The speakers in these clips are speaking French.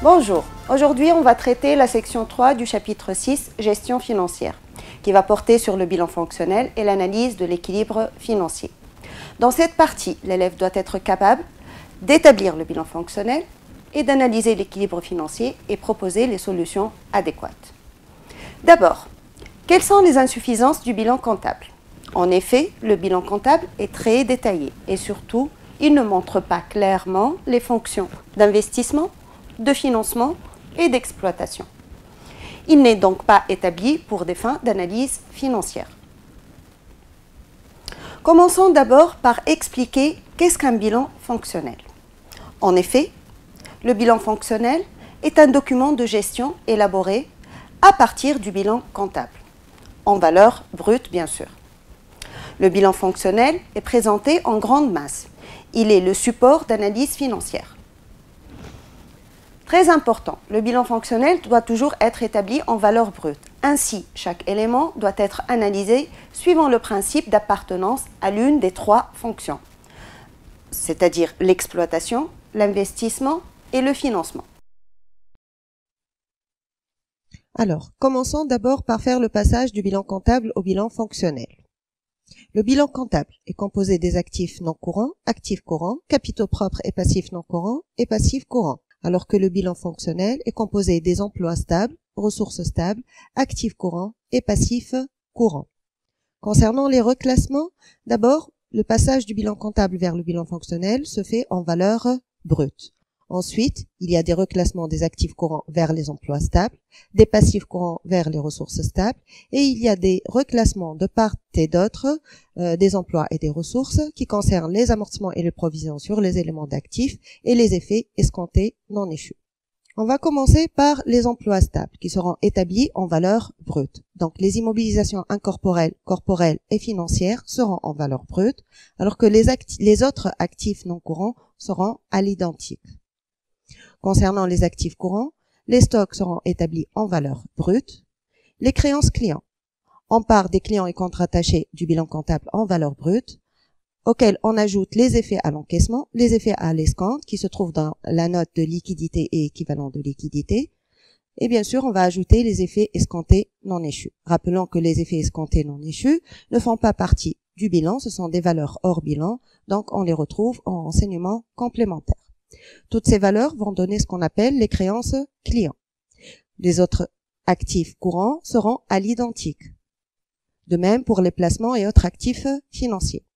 Bonjour, aujourd'hui on va traiter la section 3 du chapitre 6, gestion financière, qui va porter sur le bilan fonctionnel et l'analyse de l'équilibre financier. Dans cette partie, l'élève doit être capable d'établir le bilan fonctionnel et d'analyser l'équilibre financier et proposer les solutions adéquates. D'abord, quelles sont les insuffisances du bilan comptable? En effet, le bilan comptable est très détaillé et surtout, il ne montre pas clairement les fonctions d'investissement, de financement et d'exploitation. Il n'est donc pas établi pour des fins d'analyse financière. Commençons d'abord par expliquer qu'est-ce qu'un bilan fonctionnel. En effet, le bilan fonctionnel est un document de gestion élaboré à partir du bilan comptable, en valeur brute bien sûr. Le bilan fonctionnel est présenté en grande masse. Il est le support d'analyse financière. Très important, le bilan fonctionnel doit toujours être établi en valeur brute. Ainsi, chaque élément doit être analysé suivant le principe d'appartenance à l'une des trois fonctions, c'est-à-dire l'exploitation, l'investissement et le financement. Alors, commençons d'abord par faire le passage du bilan comptable au bilan fonctionnel. Le bilan comptable est composé des actifs non courants, actifs courants, capitaux propres et passifs non courants et passifs courants, alors que le bilan fonctionnel est composé des emplois stables, ressources stables, actifs courants et passifs courants. Concernant les reclassements, d'abord, le passage du bilan comptable vers le bilan fonctionnel se fait en valeur brute. Ensuite, il y a des reclassements des actifs courants vers les emplois stables, des passifs courants vers les ressources stables, et il y a des reclassements de part et d'autre des emplois et des ressources qui concernent les amortissements et les provisions sur les éléments d'actifs et les effets escomptés non échus. On va commencer par les emplois stables qui seront établis en valeur brute. Donc les immobilisations incorporelles, corporelles et financières seront en valeur brute, alors que les autres actifs non courants seront à l'identique. Concernant les actifs courants, les stocks seront établis en valeur brute. Les créances clients, on part des clients et comptes rattachés du bilan comptable en valeur brute, auxquels on ajoute les effets à l'encaissement, les effets à l'escompte qui se trouvent dans la note de liquidité et équivalent de liquidité. Et bien sûr, on va ajouter les effets escomptés non échus. Rappelons que les effets escomptés non échus ne font pas partie du bilan, ce sont des valeurs hors bilan, donc on les retrouve en renseignements complémentaires. Toutes ces valeurs vont donner ce qu'on appelle les créances clients. Les autres actifs courants seront à l'identique. De même pour les placements et autres actifs financiers.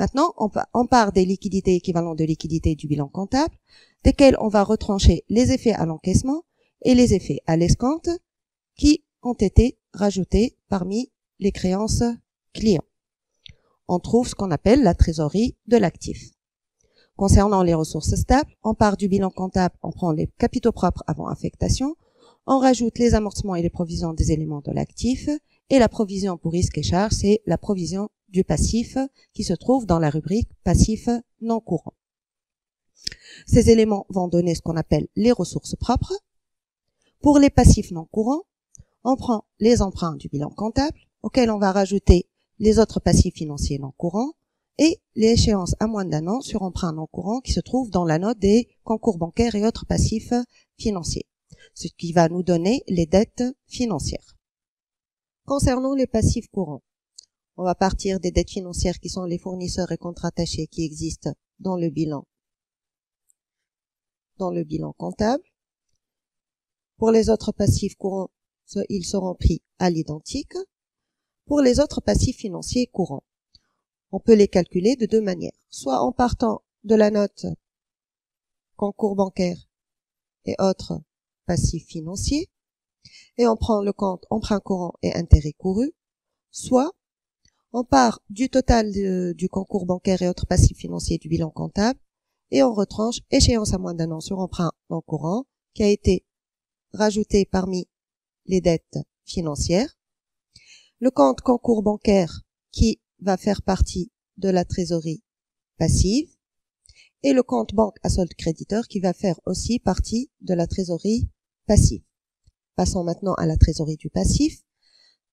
Maintenant, on part des liquidités équivalentes de liquidité du bilan comptable, desquelles on va retrancher les effets à l'encaissement et les effets à l'escompte qui ont été rajoutés parmi les créances clients. On trouve ce qu'on appelle la trésorerie de l'actif. Concernant les ressources stables, on part du bilan comptable, on prend les capitaux propres avant affectation, on rajoute les amortissements et les provisions des éléments de l'actif, et la provision pour risques et charges, c'est la provision du passif qui se trouve dans la rubrique passif non courant. Ces éléments vont donner ce qu'on appelle les ressources propres. Pour les passifs non courants, on prend les emprunts du bilan comptable, auxquels on va rajouter les autres passifs financiers non courants, et les échéances à moins d'un an sur emprunt non courant qui se trouvent dans la note des concours bancaires et autres passifs financiers, ce qui va nous donner les dettes financières. Concernant les passifs courants, on va partir des dettes financières qui sont les fournisseurs et comptes rattachés qui existent dans le bilan comptable. Pour les autres passifs courants, ils seront pris à l'identique. Pour les autres passifs financiers courants, on peut les calculer de deux manières. Soit en partant de la note concours bancaire et autres passifs financiers, et on prend le compte emprunt courant et intérêt couru, soit on part du total du concours bancaire et autres passifs financiers du bilan comptable, et on retranche échéance à moins d'un an sur emprunt non courant, qui a été rajouté parmi les dettes financières, le compte concours bancaire qui va faire partie de la trésorerie passive, et le compte banque à solde créditeur qui va faire aussi partie de la trésorerie passive. Passons maintenant à la trésorerie du passif.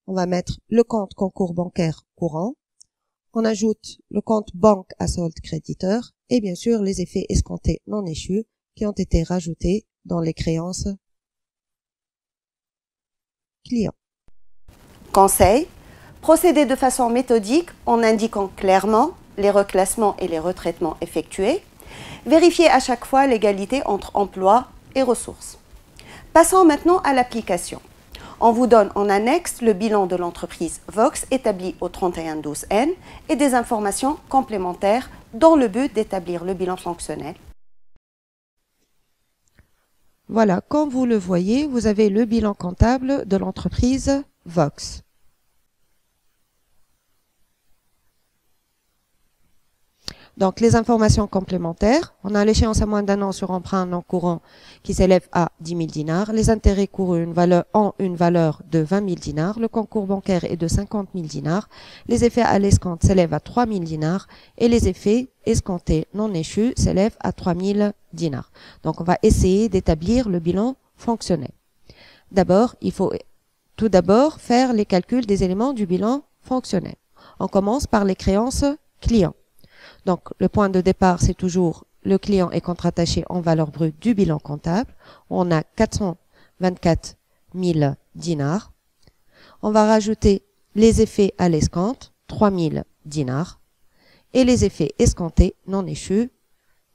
On va mettre le compte concours bancaire courant, on ajoute le compte banque à solde créditeur et bien sûr les effets escomptés non échus qui ont été rajoutés dans les créances clients. Conseil: procédez de façon méthodique en indiquant clairement les reclassements et les retraitements effectués. Vérifiez à chaque fois l'égalité entre emploi et ressources. Passons maintenant à l'application. On vous donne en annexe le bilan de l'entreprise Vox établi au 31/12/N et des informations complémentaires dans le but d'établir le bilan fonctionnel. Voilà, comme vous le voyez, vous avez le bilan comptable de l'entreprise Vox. Donc, les informations complémentaires, on a l'échéance à moins d'un an sur emprunt non courant qui s'élève à 10 000 dinars. Les intérêts courus ont une valeur de 20 000 dinars. Le concours bancaire est de 50 000 dinars. Les effets à l'escompte s'élèvent à 3 000 dinars. Et les effets escomptés non échus s'élèvent à 3 000 dinars. Donc, on va essayer d'établir le bilan fonctionnel. D'abord, il faut tout d'abord faire les calculs des éléments du bilan fonctionnel. On commence par les créances clients. Donc, le point de départ, c'est toujours le client est contre-attaché en valeur brute du bilan comptable. On a 424 000 dinars. On va rajouter les effets à l'escompte, 3 000 dinars. Et les effets escomptés non échus,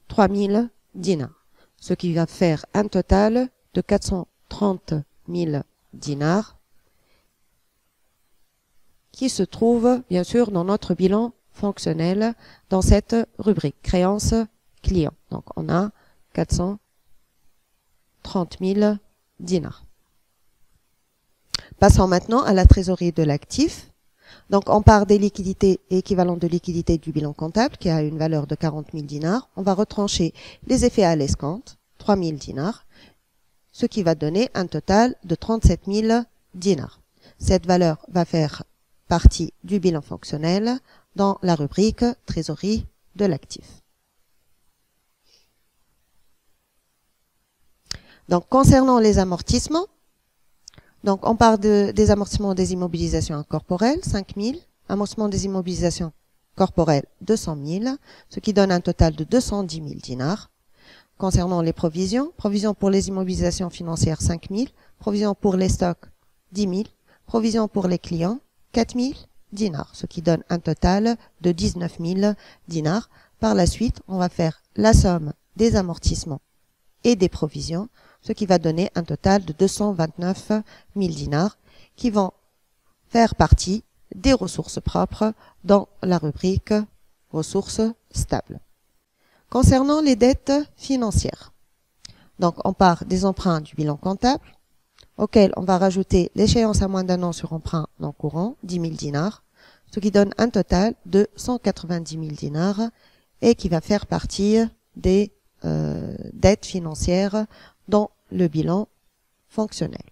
3 000 dinars. Ce qui va faire un total de 430 000 dinars qui se trouve, bien sûr, dans notre bilan fonctionnel dans cette rubrique créances clients. Donc on a 430 000 dinars. Passons maintenant à la trésorerie de l'actif. Donc on part des liquidités équivalentes de liquidité du bilan comptable qui a une valeur de 40 000 dinars. On va retrancher les effets à l'escompte, 3 000 dinars, ce qui va donner un total de 37 000 dinars. Cette valeur va faire partie du bilan fonctionnel dans la rubrique trésorerie de l'actif. Donc, concernant les amortissements, donc on part des amortissements des immobilisations incorporelles, 5 000, amortissement des immobilisations corporelles, 200 000, ce qui donne un total de 210 000 dinars. Concernant les provisions, provisions pour les immobilisations financières, 5 000, provisions pour les stocks, 10 000, provisions pour les clients, 4 000 dinars, ce qui donne un total de 19 000 dinars. Par la suite, on va faire la somme des amortissements et des provisions, ce qui va donner un total de 229 000 dinars qui vont faire partie des ressources propres dans la rubrique ressources stables. Concernant les dettes financières, donc on part des emprunts du bilan comptable, auquel on va rajouter l'échéance à moins d'un an sur emprunt non courant, 10 000 dinars, ce qui donne un total de 190 000 dinars et qui va faire partie des dettes financières dans le bilan fonctionnel.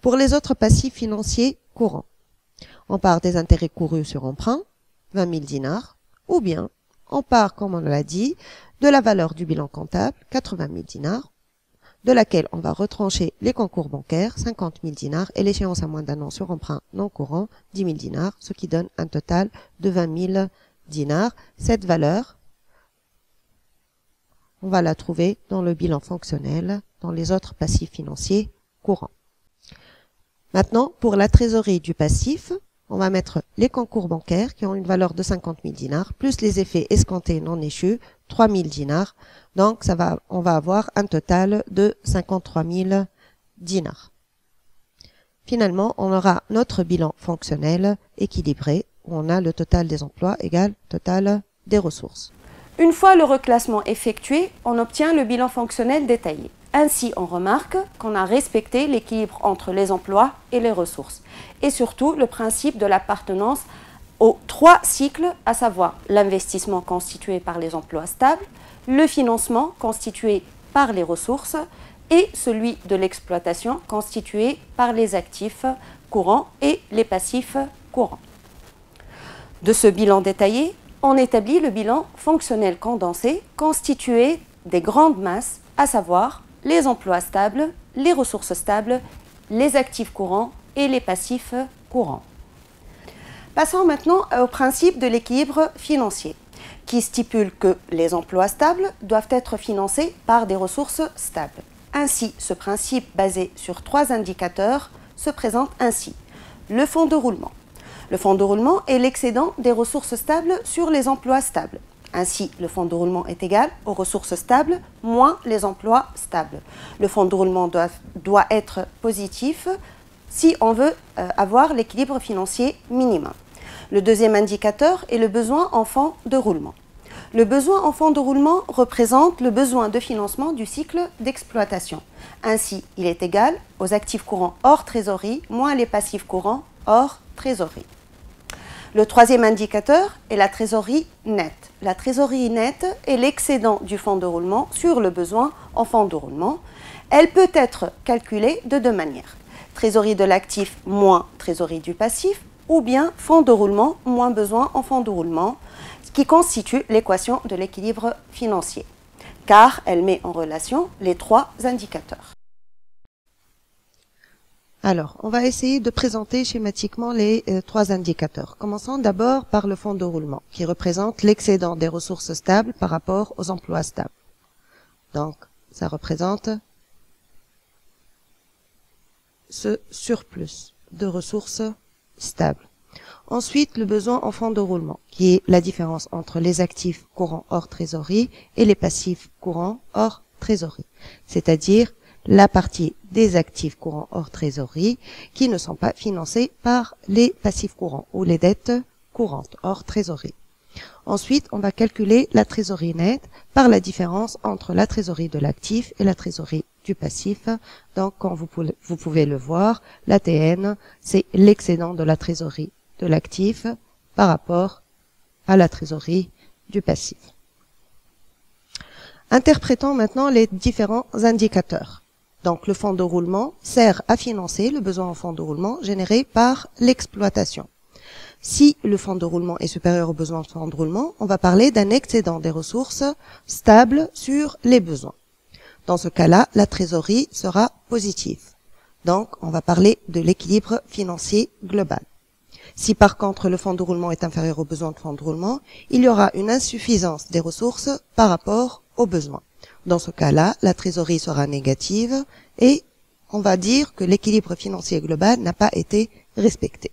Pour les autres passifs financiers courants, on part des intérêts courus sur emprunt, 20 000 dinars, ou bien on part, comme on l'a dit, de la valeur du bilan comptable, 80 000 dinars, de laquelle on va retrancher les concours bancaires, 50 000 dinars, et l'échéance à moins d'un an sur emprunt non courant, 10 000 dinars, ce qui donne un total de 20 000 dinars. Cette valeur, on va la trouver dans le bilan fonctionnel, dans les autres passifs financiers courants. Maintenant, pour la trésorerie du passif, on va mettre les concours bancaires qui ont une valeur de 50 000 dinars, plus les effets escomptés non échus, 3 000 dinars. Donc, on va avoir un total de 53 000 dinars. Finalement, on aura notre bilan fonctionnel équilibré, où on a le total des emplois égale total des ressources. Une fois le reclassement effectué, on obtient le bilan fonctionnel détaillé. Ainsi, on remarque qu'on a respecté l'équilibre entre les emplois et les ressources. Et surtout, le principe de l'appartenance aux 3 cycles, à savoir l'investissement constitué par les emplois stables, le financement constitué par les ressources et celui de l'exploitation constitué par les actifs courants et les passifs courants. De ce bilan détaillé, on établit le bilan fonctionnel condensé constitué des grandes masses, à savoir les emplois stables, les ressources stables, les actifs courants et les passifs courants. Passons maintenant au principe de l'équilibre financier, qui stipule que les emplois stables doivent être financés par des ressources stables. Ainsi, ce principe basé sur 3 indicateurs se présente ainsi. Le fonds de roulement. Le fonds de roulement est l'excédent des ressources stables sur les emplois stables. Ainsi, le fonds de roulement est égal aux ressources stables moins les emplois stables. Le fonds de roulement doit être positif si on veut avoir l'équilibre financier minimum. Le deuxième indicateur est le besoin en fonds de roulement. Le besoin en fonds de roulement représente le besoin de financement du cycle d'exploitation. Ainsi, il est égal aux actifs courants hors trésorerie moins les passifs courants hors trésorerie. Le troisième indicateur est la trésorerie nette. La trésorerie nette est l'excédent du fonds de roulement sur le besoin en fonds de roulement. Elle peut être calculée de 2 manières. Trésorerie de l'actif moins trésorerie du passif, ou bien fonds de roulement moins besoin en fonds de roulement, ce qui constitue l'équation de l'équilibre financier, car elle met en relation les 3 indicateurs. Alors, on va essayer de présenter schématiquement les 3 indicateurs. Commençons d'abord par le fonds de roulement, qui représente l'excédent des ressources stables par rapport aux emplois stables. Donc, ça représente ce surplus de ressources stables. Ensuite, le besoin en fonds de roulement, qui est la différence entre les actifs courants hors trésorerie et les passifs courants hors trésorerie, c'est-à-dire la partie des actifs courants hors trésorerie qui ne sont pas financés par les passifs courants ou les dettes courantes hors trésorerie. Ensuite, on va calculer la trésorerie nette par la différence entre la trésorerie de l'actif et la trésorerie du passif. Donc, comme vous pouvez le voir, la TN, c'est l'excédent de la trésorerie de l'actif par rapport à la trésorerie du passif. Interprétons maintenant les différents indicateurs. Donc, le fonds de roulement sert à financer le besoin en fonds de roulement généré par l'exploitation. Si le fonds de roulement est supérieur au besoin de fonds de roulement, on va parler d'un excédent des ressources stables sur les besoins. Dans ce cas-là, la trésorerie sera positive. Donc, on va parler de l'équilibre financier global. Si par contre le fonds de roulement est inférieur au besoin de fonds de roulement, il y aura une insuffisance des ressources par rapport aux besoins. Dans ce cas-là, la trésorerie sera négative et on va dire que l'équilibre financier global n'a pas été respecté.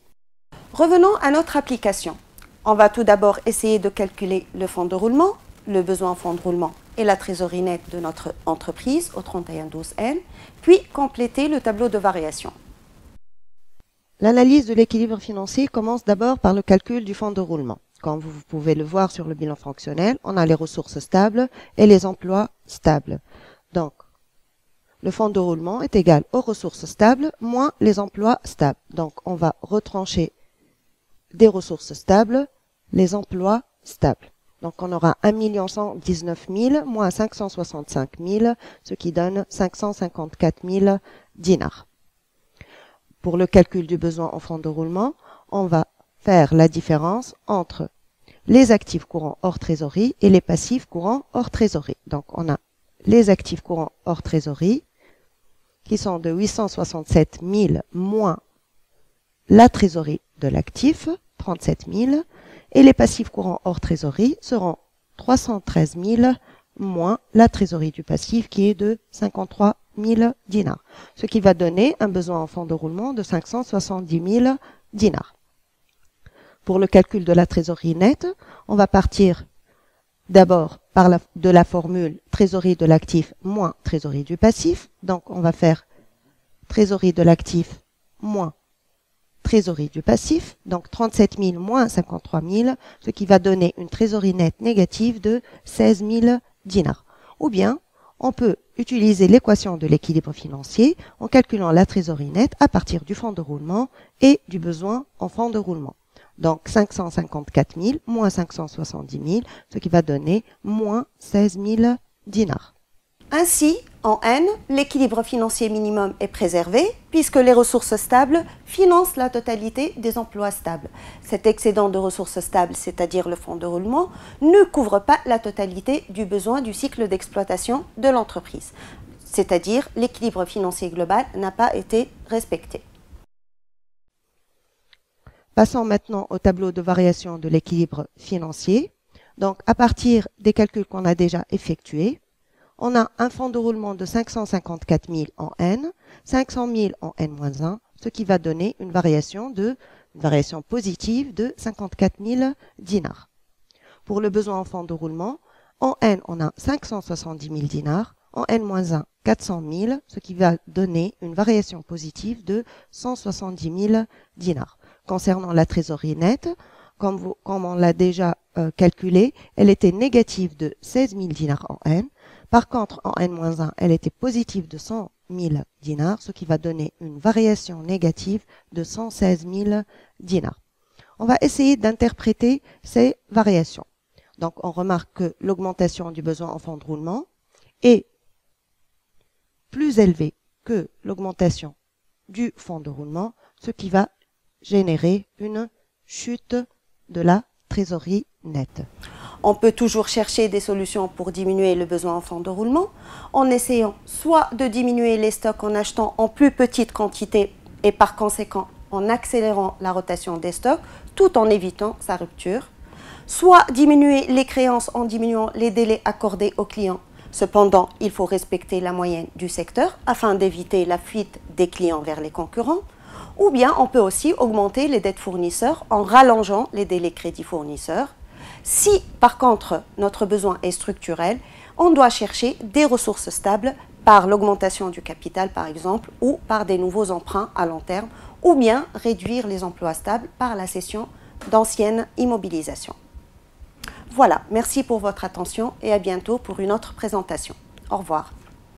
Revenons à notre application. On va tout d'abord essayer de calculer le fonds de roulement, le besoin en fonds de roulement et la trésorerie nette de notre entreprise au 3112N, puis compléter le tableau de variation. L'analyse de l'équilibre financier commence d'abord par le calcul du fonds de roulement. Comme vous pouvez le voir sur le bilan fonctionnel, on a les ressources stables et les emplois stables. Donc, le fonds de roulement est égal aux ressources stables moins les emplois stables. Donc, on va retrancher des ressources stables les emplois stables. Donc, on aura 1 119 000 moins 565 000, ce qui donne 554 000 dinars. Pour le calcul du besoin en fonds de roulement, on va faire la différence entre les actifs courants hors trésorerie et les passifs courants hors trésorerie. Donc, on a les actifs courants hors trésorerie qui sont de 867 000 moins la trésorerie de l'actif, 37 000, et les passifs courants hors trésorerie seront 313 000 moins la trésorerie du passif qui est de 53 000 dinars, ce qui va donner un besoin en fonds de roulement de 570 000 dinars. Pour le calcul de la trésorerie nette, on va partir d'abord de la formule trésorerie de l'actif moins trésorerie du passif. Donc, on va faire trésorerie de l'actif moins trésorerie du passif. Donc, 37 000 moins 53 000, ce qui va donner une trésorerie nette négative de 16 000 dinars. Ou bien, on peut utiliser l'équation de l'équilibre financier en calculant la trésorerie nette à partir du fonds de roulement et du besoin en fonds de roulement. Donc 554 000 moins 570 000, ce qui va donner moins 16 000 dinars. Ainsi, en N, l'équilibre financier minimum est préservé puisque les ressources stables financent la totalité des emplois stables. Cet excédent de ressources stables, c'est-à-dire le fonds de roulement, ne couvre pas la totalité du besoin du cycle d'exploitation de l'entreprise. C'est-à-dire l'équilibre financier global n'a pas été respecté. Passons maintenant au tableau de variation de l'équilibre financier. Donc, à partir des calculs qu'on a déjà effectués, on a un fonds de roulement de 554 000 en N, 500 000 en N-1, ce qui va donner une variation positive de 54 000 dinars. Pour le besoin en fonds de roulement, en N, on a 570 000 dinars, en N-1, 400 000, ce qui va donner une variation positive de 170 000 dinars. Concernant la trésorerie nette, comme on l'a déjà calculé, elle était négative de 16 000 dinars en N. Par contre, en N-1, elle était positive de 100 000 dinars, ce qui va donner une variation négative de 116 000 dinars. On va essayer d'interpréter ces variations. Donc, on remarque que l'augmentation du besoin en fonds de roulement est plus élevée que l'augmentation du fonds de roulement, ce qui va générer une chute de la trésorerie nette. On peut toujours chercher des solutions pour diminuer le besoin en fonds de roulement en essayant soit de diminuer les stocks en achetant en plus petite quantité et par conséquent en accélérant la rotation des stocks tout en évitant sa rupture, soit diminuer les créances en diminuant les délais accordés aux clients. Cependant, il faut respecter la moyenne du secteur afin d'éviter la fuite des clients vers les concurrents. Ou bien on peut aussi augmenter les dettes fournisseurs en rallongeant les délais crédits fournisseurs. Si par contre notre besoin est structurel, on doit chercher des ressources stables par l'augmentation du capital par exemple ou par des nouveaux emprunts à long terme ou bien réduire les emplois stables par la cession d'anciennes immobilisations. Voilà, merci pour votre attention et à bientôt pour une autre présentation. Au revoir.